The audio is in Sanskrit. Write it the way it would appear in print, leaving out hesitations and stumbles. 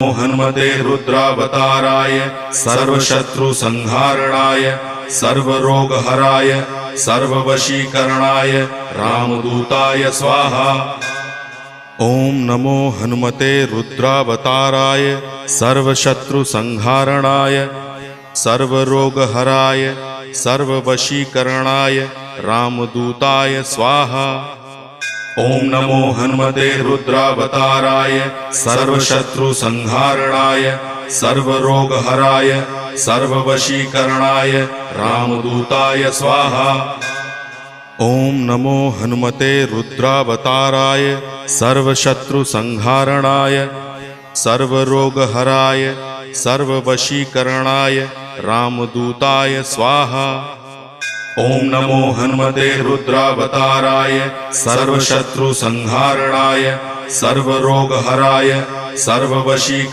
हनुमते रुद्रावताराय सर्वशत्रुसंहारणाय सर्वरोगहराय सर्ववशीकरणाय रामदूताय स्वाहा। ओम नमो हनुमते रुद्रावताराय सर्वशत्रुसंहारणाय सर्वरोगहराय सर्ववशीकरणाय रामदूताय स्वाहा। ओम नमो हनुमते रुद्रावताराय सर्वशत्रुसंहारणाय सर्वरोगहराय सर्ववशीकरणाय रामदूताय स्वाहा। ओम नमो हनुमते रुद्रावताराय सर्वशत्रुसंहारणाय सर्वरोगहराय सर्ववशीकरणाय रामदूताय स्वाहा। ओम नमो हनुमते रुद्रावताराय सर्वशत्रुसंहारणाय सर्वरोगहराय सर्ववशीकरणाय